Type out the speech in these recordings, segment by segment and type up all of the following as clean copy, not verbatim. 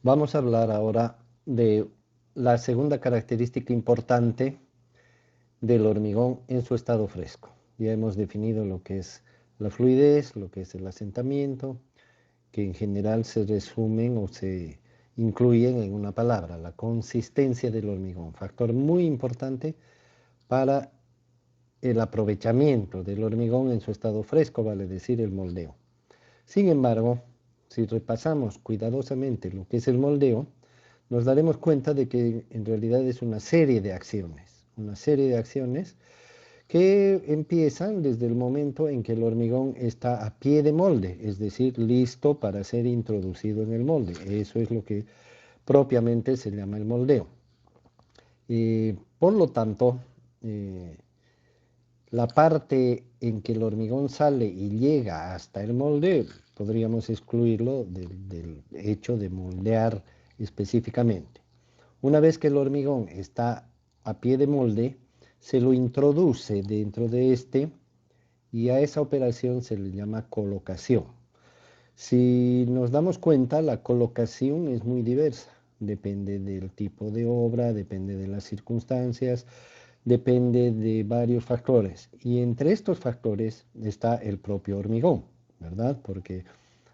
Vamos a hablar ahora de la segunda característica importante del hormigón en su estado fresco. Ya hemos definido lo que es la fluidez, lo que es el asentamiento, que en general se resumen o se incluyen en una palabra, la consistencia del hormigón, factor muy importante para el aprovechamiento del hormigón en su estado fresco, vale decir el moldeo. Sin embargo, si repasamos cuidadosamente lo que es el moldeo, nos daremos cuenta de que en realidad es una serie de acciones que empiezan desde el momento en que el hormigón está a pie de molde, es decir, listo para ser introducido en el molde. Eso es lo que propiamente se llama el moldeo. Por lo tanto, eh, la parte en que el hormigón sale y llega hasta el molde, podríamos excluirlo del hecho de moldear específicamente. Una vez que el hormigón está a pie de molde, se lo introduce dentro de este y a esa operación se le llama colocación. Si nos damos cuenta, la colocación es muy diversa. Depende del tipo de obra, depende de las circunstancias, depende de varios factores. Y entre estos factores está el propio hormigón, ¿verdad? Porque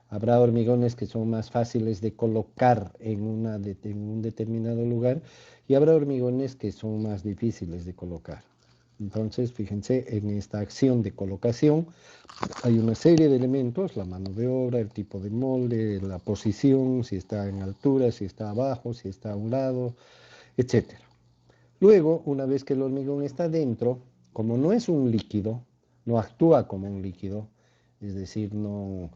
habrá hormigones que son más fáciles de colocar en un determinado lugar y habrá hormigones que son más difíciles de colocar. Entonces, fíjense, en esta acción de colocación hay una serie de elementos, la mano de obra, el tipo de molde, la posición, si está en altura, si está abajo, si está a un lado, etcétera. Luego, una vez que el hormigón está dentro, como no es un líquido, no actúa como un líquido, es decir, no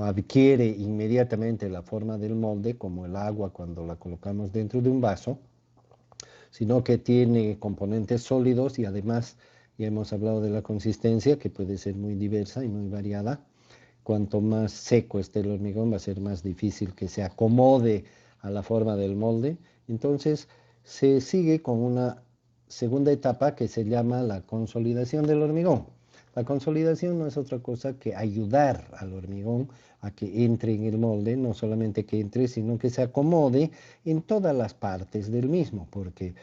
adquiere inmediatamente la forma del molde como el agua cuando la colocamos dentro de un vaso, sino que tiene componentes sólidos y además ya hemos hablado de la consistencia que puede ser muy diversa y muy variada. Cuanto más seco esté el hormigón va a ser más difícil que se acomode a la forma del molde. Entonces se sigue con una segunda etapa que se llama la consolidación del hormigón. La consolidación no es otra cosa que ayudar al hormigón a que entre en el molde, no solamente que entre, sino que se acomode en todas las partes del mismo, porque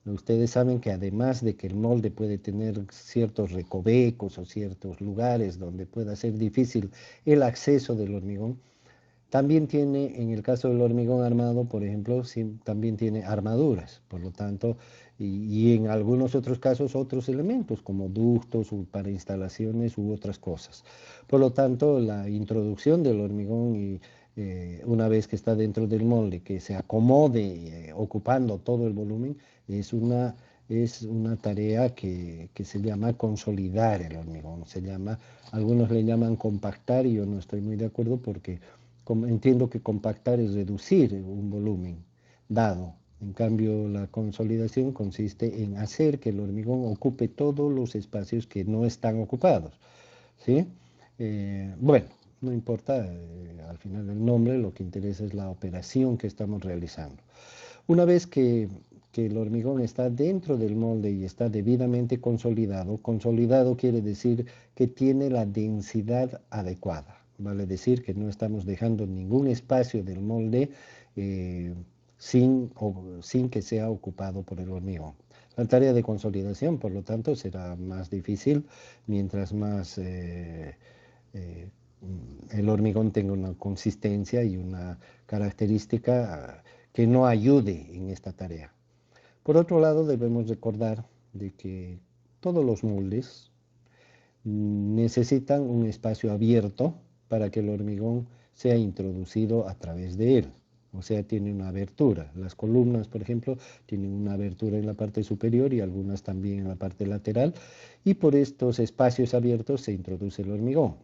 ustedes saben que además de que el molde puede tener ciertos recovecos o ciertos lugares donde pueda ser difícil el acceso del hormigón, también tiene, en el caso del hormigón armado, por ejemplo, también tiene armaduras, por lo tanto, y en algunos otros casos otros elementos como ductos para instalaciones u otras cosas. Por lo tanto, la introducción del hormigón y una vez que está dentro del molde, que se acomode ocupando todo el volumen, es una tarea que se llama consolidar el hormigón, algunos le llaman compactar y yo no estoy muy de acuerdo porque entiendo que compactar es reducir un volumen dado. En cambio, la consolidación consiste en hacer que el hormigón ocupe todos los espacios que no están ocupados. ¿Sí? Bueno, no importa al final el nombre, lo que interesa es la operación que estamos realizando. Una vez que el hormigón está dentro del molde y está debidamente consolidado, consolidado quiere decir que tiene la densidad adecuada. Vale decir que no estamos dejando ningún espacio del molde eh, sin que sea ocupado por el hormigón. La tarea de consolidación, por lo tanto, será más difícil mientras más el hormigón tenga una consistencia y una característica que no ayude en esta tarea. Por otro lado, debemos recordar de que todos los moldes necesitan un espacio abierto para que el hormigón sea introducido a través de él. O sea, tiene una abertura. Las columnas, por ejemplo, tienen una abertura en la parte superior y algunas también en la parte lateral. Y por estos espacios abiertos se introduce el hormigón.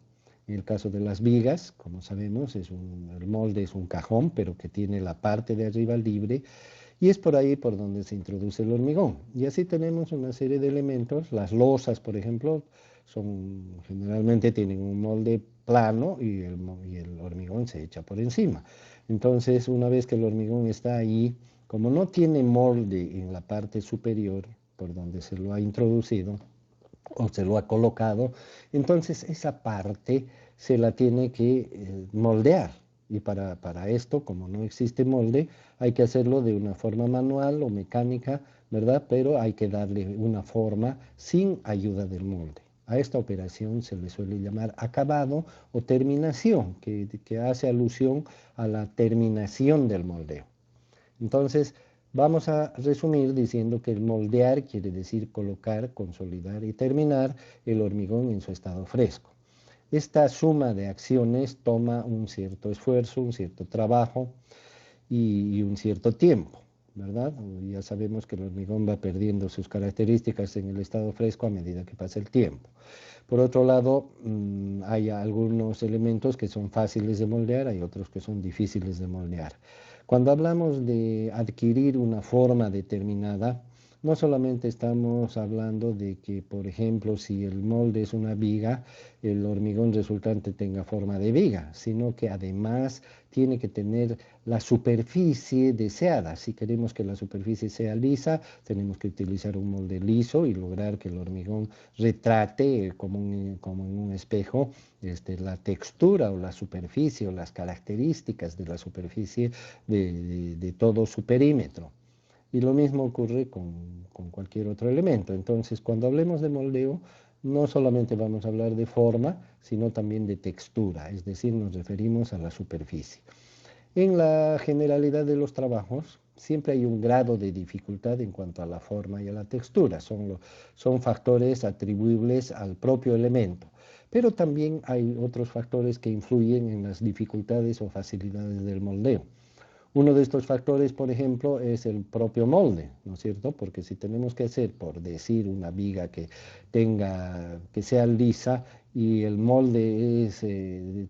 En el caso de las vigas, como sabemos, el molde es un cajón, pero que tiene la parte de arriba libre y es por ahí por donde se introduce el hormigón. Y así tenemos una serie de elementos. Las losas, por ejemplo, generalmente tienen un molde plano y el hormigón se echa por encima. Entonces, una vez que el hormigón está ahí, como no tiene molde en la parte superior por donde se lo ha introducido o se lo ha colocado, entonces esa parte se la tiene que moldear. Y para esto, como no existe molde, hay que hacerlo de una forma manual o mecánica, ¿verdad? Pero hay que darle una forma sin ayuda del molde. A esta operación se le suele llamar acabado o terminación, que hace alusión a la terminación del moldeo. Entonces, vamos a resumir diciendo que el moldear quiere decir colocar, consolidar y terminar el hormigón en su estado fresco. Esta suma de acciones toma un cierto esfuerzo, un cierto trabajo y un cierto tiempo, ¿verdad? Ya sabemos que el hormigón va perdiendo sus características en el estado fresco a medida que pasa el tiempo. Por otro lado, hay algunos elementos que son fáciles de moldear, hay otros que son difíciles de moldear. Cuando hablamos de adquirir una forma determinada, no solamente estamos hablando de que, por ejemplo, si el molde es una viga, el hormigón resultante tenga forma de viga, sino que además tiene que tener la superficie deseada. Si queremos que la superficie sea lisa, tenemos que utilizar un molde liso y lograr que el hormigón retrate como en un espejo la textura o la superficie o las características de la superficie de todo su perímetro. Y lo mismo ocurre con cualquier otro elemento. Entonces, cuando hablemos de moldeo, no solamente vamos a hablar de forma, sino también de textura, es decir, nos referimos a la superficie. En la generalidad de los trabajos, siempre hay un grado de dificultad en cuanto a la forma y a la textura. Son factores atribuibles al propio elemento. Pero también hay otros factores que influyen en las dificultades o facilidades del moldeo. Uno de estos factores, por ejemplo, es el propio molde, ¿no es cierto? Porque si tenemos que hacer, por decir, una viga que sea lisa y el molde es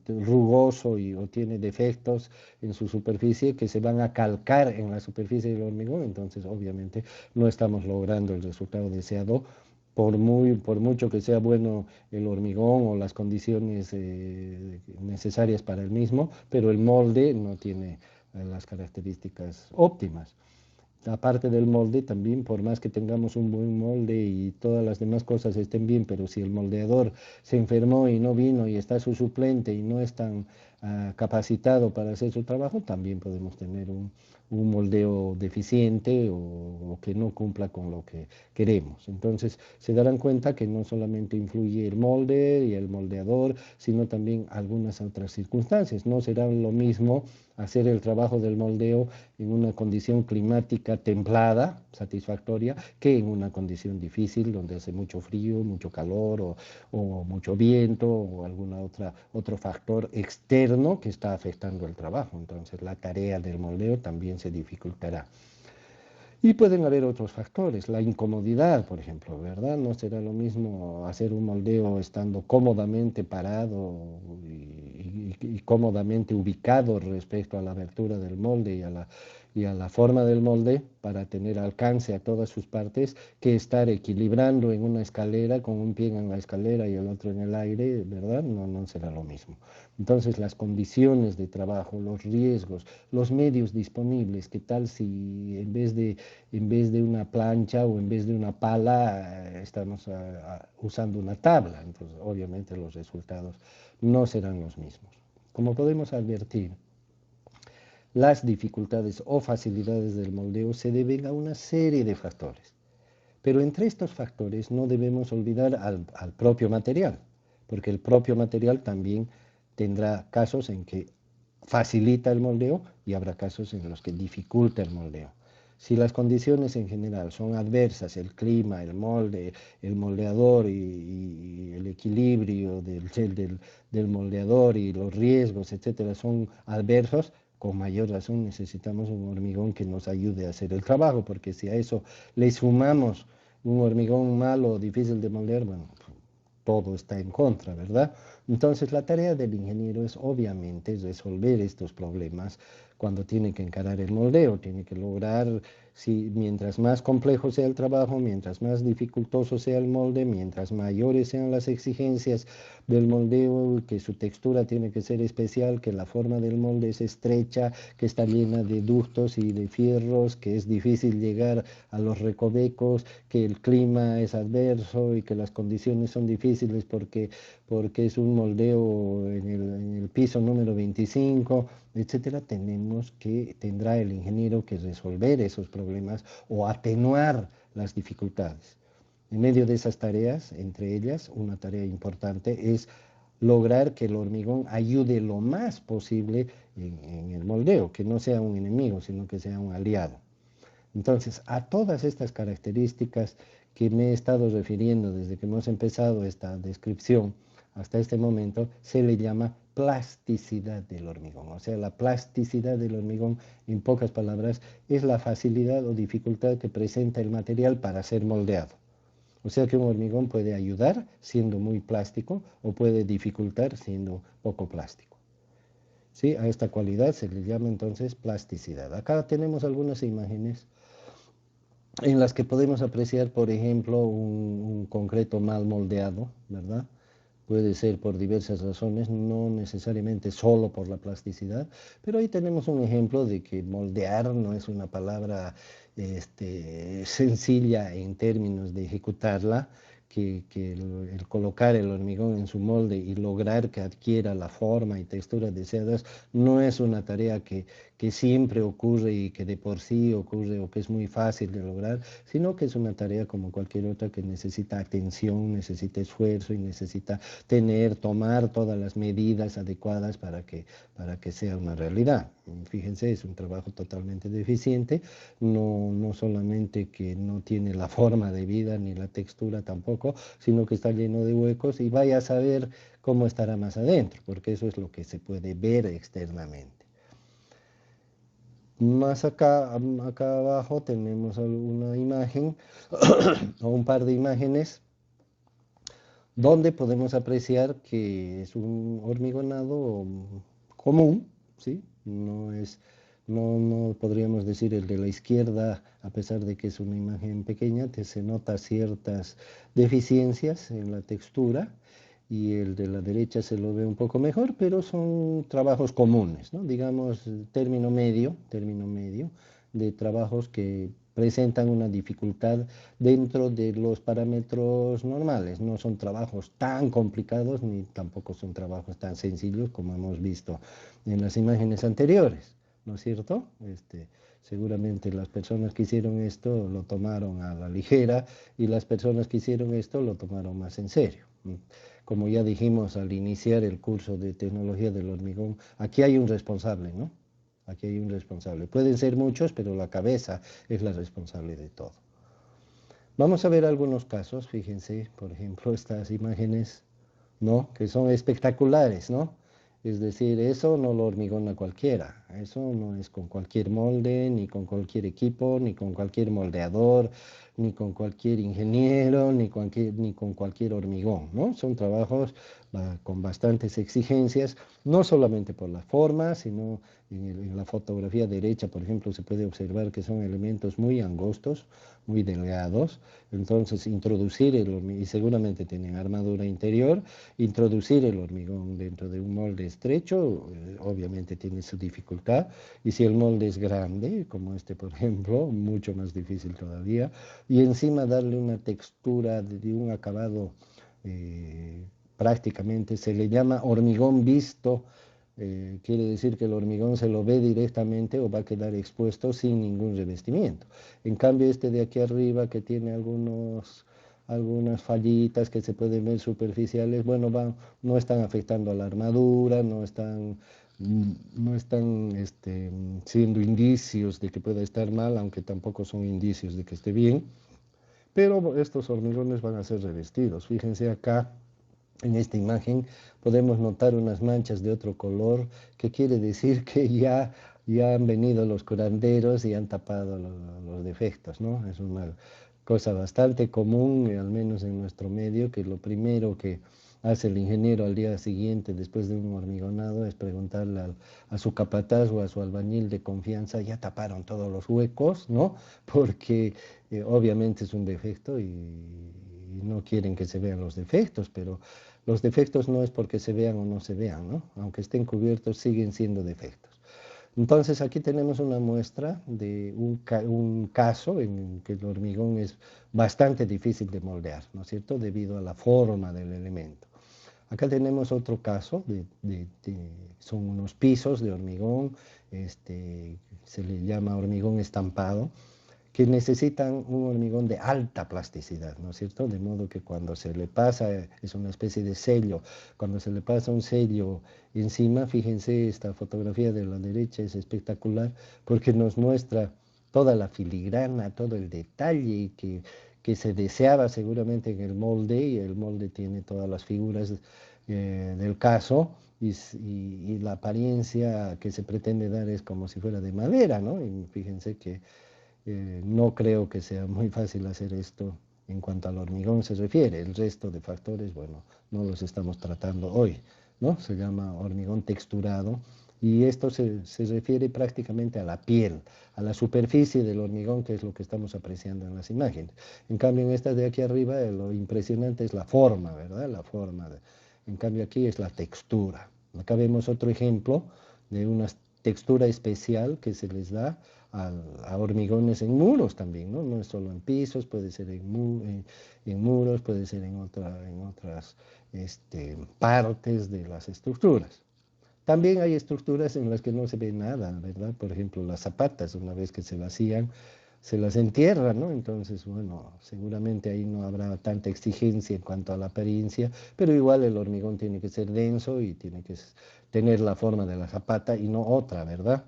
rugoso o tiene defectos en su superficie que se van a calcar en la superficie del hormigón, entonces obviamente no estamos logrando el resultado deseado. Por mucho que sea bueno el hormigón o las condiciones necesarias para el mismo, pero el molde no tiene las características óptimas. Aparte del molde, también por más que tengamos un buen molde y todas las demás cosas estén bien, pero si el moldeador se enfermó y no vino y está su suplente y no es tan capacitado para hacer su trabajo, también podemos tener un moldeo deficiente o que no cumpla con lo que queremos. Entonces se darán cuenta que no solamente influye el molde y el moldeador, sino también algunas otras circunstancias. No será lo mismo hacer el trabajo del moldeo en una condición climática templada, satisfactoria, que en una condición difícil donde hace mucho frío, mucho calor o mucho viento o otro factor externo que está afectando el trabajo. Entonces la tarea del moldeo también se dificultará. Y pueden haber otros factores, la incomodidad, por ejemplo, ¿verdad? No será lo mismo hacer un moldeo estando cómodamente parado y cómodamente ubicado respecto a la abertura del molde y a la forma del molde para tener alcance a todas sus partes, que estar equilibrando en una escalera con un pie en la escalera y el otro en el aire, ¿verdad? No será lo mismo. Entonces, las condiciones de trabajo, los riesgos, los medios disponibles, ¿qué tal si en vez de una plancha o en vez de una pala estamos usando una tabla? Entonces, obviamente los resultados no serán los mismos. Como podemos advertir, las dificultades o facilidades del moldeo se deben a una serie de factores. Pero entre estos factores no debemos olvidar al propio material, porque el propio material también tendrá casos en que facilita el moldeo y habrá casos en los que dificulta el moldeo. Si las condiciones en general son adversas, el clima, el molde, el moldeador y el equilibrio del moldeador y los riesgos, etcétera, son adversos, con mayor razón necesitamos un hormigón que nos ayude a hacer el trabajo, porque si a eso le sumamos un hormigón malo o difícil de moldear, bueno, todo está en contra, ¿verdad? Entonces la tarea del ingeniero es obviamente resolver estos problemas cuando tiene que encarar el moldeo, tiene que lograr, si, mientras más complejo sea el trabajo, mientras más dificultoso sea el molde, mientras mayores sean las exigencias del moldeo, que su textura tiene que ser especial, que la forma del molde es estrecha, que está llena de ductos y de fierros, que es difícil llegar a los recovecos, que el clima es adverso y que las condiciones son difíciles porque es un moldeo en el piso número 25, etcétera, tendrá el ingeniero que resolver esos problemas o atenuar las dificultades. En medio de esas tareas, entre ellas, una tarea importante es lograr que el hormigón ayude lo más posible en el moldeo, que no sea un enemigo, sino que sea un aliado. Entonces, a todas estas características que me he estado refiriendo desde que hemos empezado esta descripción hasta este momento, se le llama plasticidad del hormigón. O sea, la plasticidad del hormigón, en pocas palabras, es la facilidad o dificultad que presenta el material para ser moldeado. O sea que un hormigón puede ayudar siendo muy plástico o puede dificultar siendo poco plástico. ¿Sí? A esta cualidad se le llama entonces plasticidad. Acá tenemos algunas imágenes en las que podemos apreciar, por ejemplo, un concreto mal moldeado, ¿verdad? Puede ser por diversas razones, no necesariamente solo por la plasticidad, pero ahí tenemos un ejemplo de que moldear no es una palabra sencilla en términos de ejecutarla, que el colocar el hormigón en su molde y lograr que adquiera la forma y textura deseadas no es una tarea que siempre ocurre y que de por sí ocurre o que es muy fácil de lograr, sino que es una tarea como cualquier otra que necesita atención, necesita esfuerzo y necesita tomar todas las medidas adecuadas para que sea una realidad. Fíjense, es un trabajo totalmente deficiente, no solamente que no tiene la forma de vida ni la textura tampoco, sino que está lleno de huecos y vaya a saber cómo estará más adentro, porque eso es lo que se puede ver externamente. Más acá abajo tenemos una imagen o un par de imágenes donde podemos apreciar que es un hormigonado común, ¿sí? No podríamos decir el de la izquierda, a pesar de que es una imagen pequeña, se nota ciertas deficiencias en la textura, y el de la derecha se lo ve un poco mejor, pero son trabajos comunes, ¿no? Digamos, término medio de trabajos que presentan una dificultad dentro de los parámetros normales. No son trabajos tan complicados ni tampoco son trabajos tan sencillos como hemos visto en las imágenes anteriores, ¿no es cierto? Seguramente las personas que hicieron esto lo tomaron a la ligera y las personas que hicieron esto lo tomaron más en serio. Como ya dijimos al iniciar el curso de tecnología del hormigón, aquí hay un responsable, ¿no? Aquí hay un responsable. Pueden ser muchos, pero la cabeza es la responsable de todo. Vamos a ver algunos casos, fíjense, por ejemplo, estas imágenes, ¿no? Que son espectaculares, ¿no? Es decir, eso no lo hormigona cualquiera, eso no es con cualquier molde, ni con cualquier equipo, ni con cualquier moldeador, ni con cualquier ingeniero, ni con cualquier hormigón, ¿no? Son trabajos con bastantes exigencias, no solamente por la forma, sino en la fotografía derecha, por ejemplo, se puede observar que son elementos muy angostos, muy delgados. Entonces introducir el hormigón, y seguramente tienen armadura interior, introducir el hormigón dentro de un molde estrecho, obviamente tiene su dificultad, y si el molde es grande, como este por ejemplo, mucho más difícil todavía, y encima darle una textura de un acabado prácticamente, se le llama hormigón visto. Quiere decir que el hormigón se lo ve directamente o va a quedar expuesto sin ningún revestimiento. En cambio, este de aquí arriba, que tiene algunas fallitas que se pueden ver superficiales, bueno, no están afectando a la armadura, no están siendo indicios de que pueda estar mal, aunque tampoco son indicios de que esté bien, pero estos hormigones van a ser revestidos. Fíjense acá. En esta imagen podemos notar unas manchas de otro color, que quiere decir que ya han venido los curanderos y han tapado los defectos, ¿no? Es una cosa bastante común, al menos en nuestro medio, que lo primero que hace el ingeniero al día siguiente, después de un hormigonado, es preguntarle a su capataz o a su albañil de confianza, ya taparon todos los huecos, ¿no? Porque obviamente es un defecto y no quieren que se vean los defectos, pero los defectos no es porque se vean o no se vean, ¿no? Aunque estén cubiertos, siguen siendo defectos. Entonces aquí tenemos una muestra de un caso en que el hormigón es bastante difícil de moldear, ¿no es cierto? Debido a la forma del elemento. Acá tenemos otro caso, son unos pisos de hormigón, se le llama hormigón estampado, que necesitan un hormigón de alta plasticidad, ¿no es cierto? De modo que cuando se le pasa, es una especie de sello, cuando se le pasa un sello encima, fíjense, esta fotografía de la derecha es espectacular porque nos muestra toda la filigrana, todo el detalle que se deseaba seguramente en el molde, y el molde tiene todas las figuras del caso. Y la apariencia que se pretende dar es como si fuera de madera, ¿no? Y fíjense que no creo que sea muy fácil hacer esto en cuanto al hormigón se refiere. El resto de factores, bueno, no los estamos tratando hoy, ¿no? Se llama hormigón texturado y esto se refiere prácticamente a la piel, a la superficie del hormigón, que es lo que estamos apreciando en las imágenes. En cambio, en estas de aquí arriba, lo impresionante es la forma, ¿verdad? La forma. En cambio, aquí es la textura. Acá vemos otro ejemplo de una textura especial que se les da a hormigones en muros también, ¿no? No es solo en pisos, puede ser en muros, puede ser en otras partes de las estructuras. También hay estructuras en las que no se ve nada, ¿verdad? Por ejemplo, las zapatas, una vez que se vacían, se las entierra, ¿no? Entonces, bueno, seguramente ahí no habrá tanta exigencia en cuanto a la apariencia, pero igual el hormigón tiene que ser denso y tiene que tener la forma de la zapata y no otra, ¿verdad?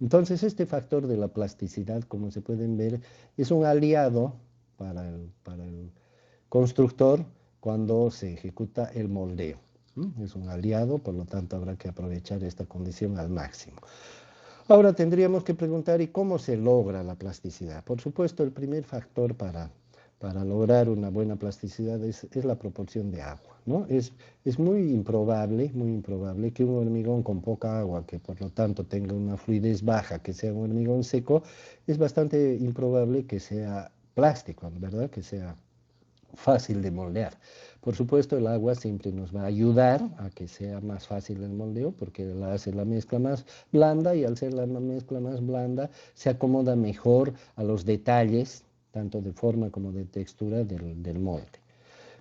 Entonces, este factor de la plasticidad, como se pueden ver, es un aliado para el constructor cuando se ejecuta el moldeo. Es un aliado, por lo tanto habrá que aprovechar esta condición al máximo. Ahora tendríamos que preguntar, ¿y cómo se logra la plasticidad? Por supuesto, el primer factor para lograr una buena plasticidad es la proporción de agua, ¿no? Es muy improbable que un hormigón con poca agua, que por lo tanto tenga una fluidez baja, que sea un hormigón seco, es bastante improbable que sea plástico, ¿verdad? Que sea fácil de moldear. Por supuesto, el agua siempre nos va a ayudar a que sea más fácil el moldeo porque la hace la mezcla más blanda, y al ser la mezcla más blanda se acomoda mejor a los detalles, tanto de forma como de textura del molde.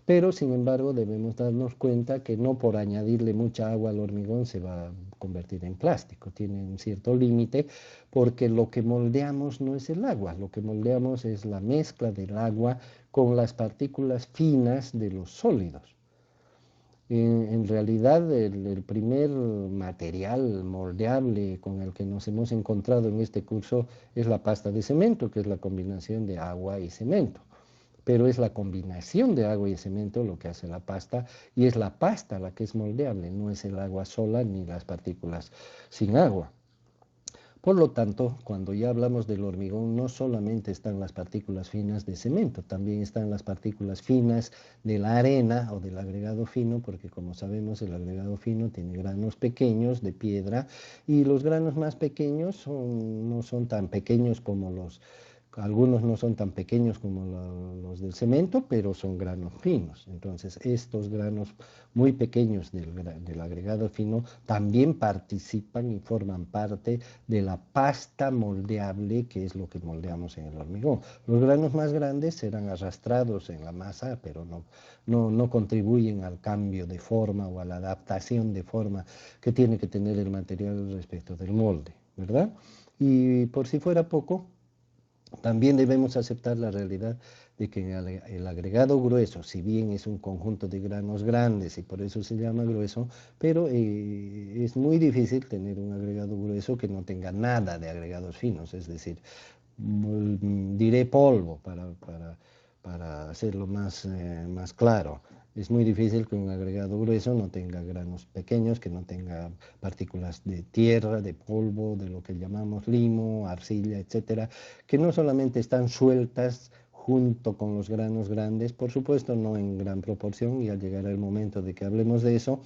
Pero, sin embargo, debemos darnos cuenta que no por añadirle mucha agua al hormigón se va a convertir en plástico. Tiene un cierto límite porque lo que moldeamos no es el agua, lo que moldeamos es la mezcla del agua con las partículas finas de los sólidos. En realidad, el primer material moldeable con el que nos hemos encontrado en este curso es la pasta de cemento, que es la combinación de agua y cemento. Pero es la combinación de agua y cemento lo que hace la pasta, y es la pasta la que es moldeable, no es el agua sola ni las partículas sin agua. Por lo tanto, cuando ya hablamos del hormigón, no solamente están las partículas finas de cemento, también están las partículas finas de la arena o del agregado fino, porque como sabemos el agregado fino tiene granos pequeños de piedra, y los granos más pequeños no son tan pequeños como algunos no son tan pequeños como los del cemento, pero son granos finos. Entonces, estos granos muy pequeños del agregado fino también participan y forman parte de la pasta moldeable, que es lo que moldeamos en el hormigón. Los granos más grandes serán arrastrados en la masa, pero no contribuyen al cambio de forma o a la adaptación de forma que tiene que tener el material respecto del molde, ¿verdad? Y por si fuera poco, también debemos aceptar la realidad de que el agregado grueso, si bien es un conjunto de granos grandes y por eso se llama grueso, pero es muy difícil tener un agregado grueso que no tenga nada de agregados finos, es decir, diré polvo para hacerlo más claro. Es muy difícil que un agregado grueso no tenga granos pequeños, que no tenga partículas de tierra, de polvo, de lo que llamamos limo, arcilla, etcétera, que no solamente están sueltas junto con los granos grandes, por supuesto no en gran proporción, y al llegar el momento de que hablemos de eso,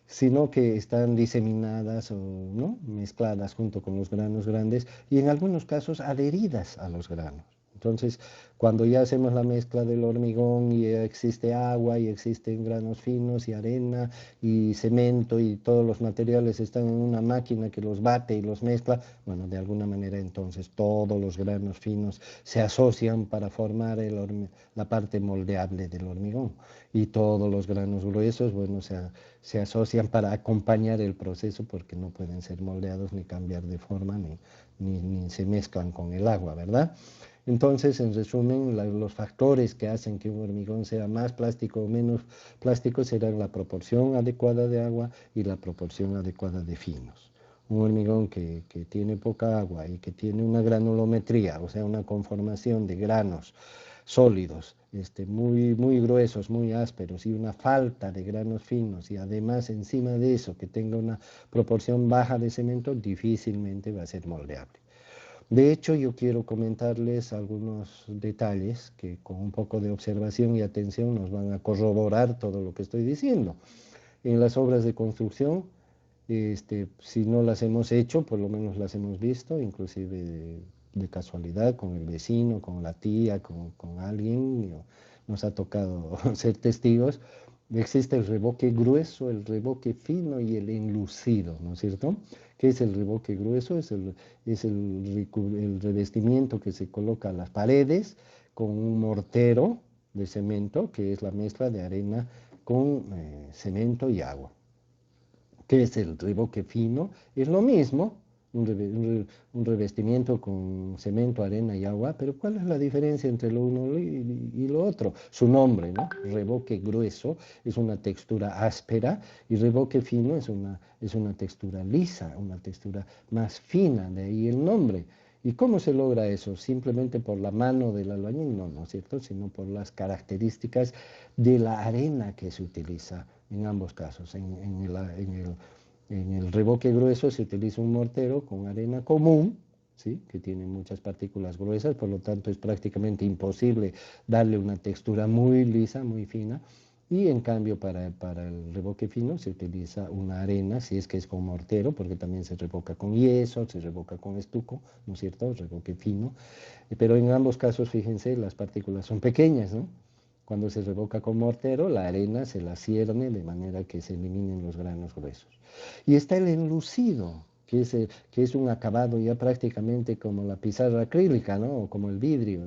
sino que están diseminadas o ¿no? mezcladas junto con los granos grandes y en algunos casos adheridas a los granos. Entonces, cuando ya hacemos la mezcla del hormigón y ya existe agua y existen granos finos y arena y cemento y todos los materiales están en una máquina que los bate y los mezcla, bueno, de alguna manera entonces todos los granos finos se asocian para formar la parte moldeable del hormigón y todos los granos gruesos, bueno, se asocian para acompañar el proceso porque no pueden ser moldeados ni cambiar de forma ni se mezclan con el agua, ¿verdad? Entonces, en resumen, los factores que hacen que un hormigón sea más plástico o menos plástico serán la proporción adecuada de agua y la proporción adecuada de finos. Un hormigón que tiene poca agua y que tiene una granulometría, o sea, una conformación de granos sólidos, muy gruesos, muy ásperos y una falta de granos finos y además encima de eso que tenga una proporción baja de cemento, difícilmente va a ser moldeable. De hecho, yo quiero comentarles algunos detalles que con un poco de observación y atención nos van a corroborar todo lo que estoy diciendo. En las obras de construcción, si no las hemos hecho, por lo menos las hemos visto, inclusive de casualidad, con el vecino, con la tía, con alguien, nos ha tocado ser testigos. Existe el revoque grueso, el revoque fino y el enlucido, ¿no es cierto? ¿Qué es el revoque grueso? Es el revestimiento que se coloca a las paredes con un mortero de cemento, que es la mezcla de arena con cemento y agua. ¿Qué es el revoque fino? Es lo mismo, un revestimiento con cemento, arena y agua, pero ¿cuál es la diferencia entre lo uno y lo otro? Su nombre, ¿no? Revoque grueso es una textura áspera y revoque fino es una textura lisa, una textura más fina, de ahí el nombre. ¿Y cómo se logra eso? ¿Simplemente por la mano del albañil? No, ¿no es cierto? Sino por las características de la arena que se utiliza en ambos casos. En el revoque grueso se utiliza un mortero con arena común, ¿sí? Que tiene muchas partículas gruesas, por lo tanto es prácticamente imposible darle una textura muy lisa, muy fina. Y en cambio para el revoque fino se utiliza una arena, si es que es con mortero, porque también se revoca con yeso, se revoca con estuco, ¿no es cierto? Revoque fino. Pero en ambos casos, fíjense, las partículas son pequeñas, ¿no? Cuando se revoca con mortero, la arena se la cierne de manera que se eliminen los granos gruesos. Y está el enlucido, que es un acabado ya prácticamente como la pizarra acrílica, ¿no? O como el vidrio,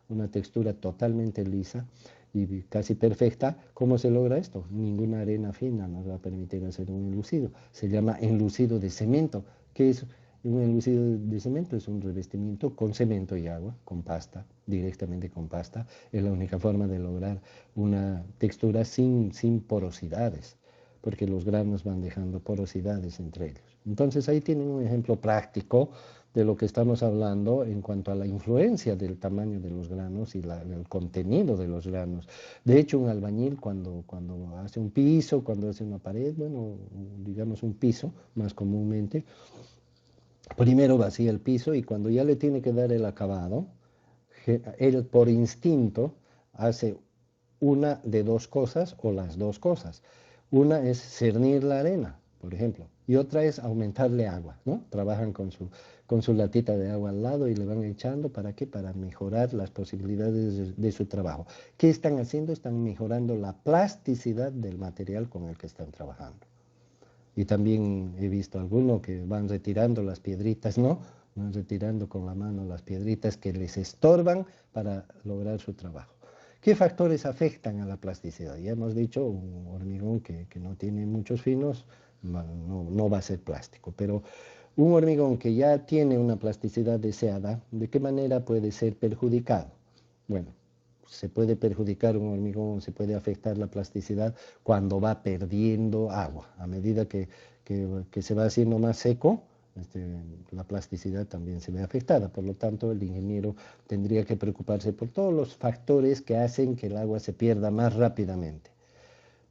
una textura totalmente lisa y casi perfecta. ¿Cómo se logra esto? Ninguna arena fina nos va a permitir hacer un enlucido. Se llama enlucido de cemento, que es un enlucido de cemento, es un revestimiento con cemento y agua, con pasta, directamente con pasta. Es la única forma de lograr una textura sin porosidades, porque los granos van dejando porosidades entre ellos. Entonces ahí tienen un ejemplo práctico de lo que estamos hablando en cuanto a la influencia del tamaño de los granos y el contenido de los granos. De hecho, un albañil cuando hace un piso, cuando hace una pared, bueno, digamos un piso más comúnmente, primero vacía el piso y cuando ya le tiene que dar el acabado, él por instinto hace una de dos cosas o las dos cosas. Una es cernir la arena, por ejemplo, y otra es aumentarle agua, ¿no? Trabajan con su latita de agua al lado y le van echando, ¿para qué? Para mejorar las posibilidades de su trabajo. ¿Qué están haciendo? Están mejorando la plasticidad del material con el que están trabajando. Y también he visto algunos que van retirando las piedritas, ¿no? Van retirando con la mano las piedritas que les estorban para lograr su trabajo. ¿Qué factores afectan a la plasticidad? Ya hemos dicho, un hormigón que no tiene muchos finos no va a ser plástico, pero un hormigón que ya tiene una plasticidad deseada, ¿de qué manera puede ser perjudicado? Bueno, se puede perjudicar un hormigón, se puede afectar la plasticidad cuando va perdiendo agua. A medida que se va haciendo más seco, la plasticidad también se ve afectada. Por lo tanto, el ingeniero tendría que preocuparse por todos los factores que hacen que el agua se pierda más rápidamente.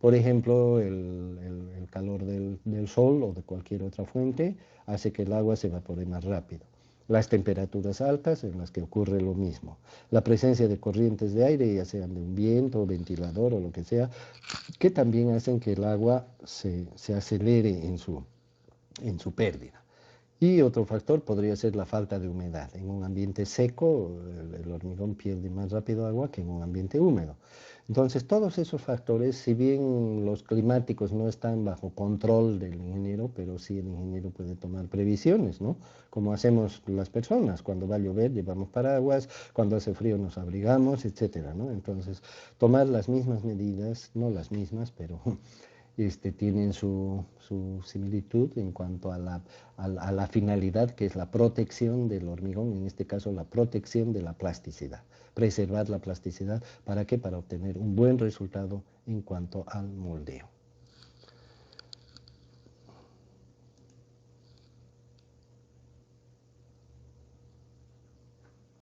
Por ejemplo, el calor del sol o de cualquier otra fuente hace que el agua se evapore más rápido. Las temperaturas altas en las que ocurre lo mismo. La presencia de corrientes de aire, ya sean de un viento, ventilador o lo que sea, que también hacen que el agua se acelere en su pérdida. Y otro factor podría ser la falta de humedad. En un ambiente seco, el hormigón pierde más rápido agua que en un ambiente húmedo. Entonces, todos esos factores, si bien los climáticos no están bajo control del ingeniero, pero sí el ingeniero puede tomar previsiones, ¿no? Como hacemos las personas, cuando va a llover llevamos paraguas, cuando hace frío nos abrigamos, etcétera, ¿no? Entonces, tomar las mismas medidas, no las mismas, pero tienen su similitud en cuanto a la finalidad, que es la protección del hormigón, en este caso la protección de la plasticidad, preservar la plasticidad. ¿Para qué? Para obtener un buen resultado en cuanto al moldeo.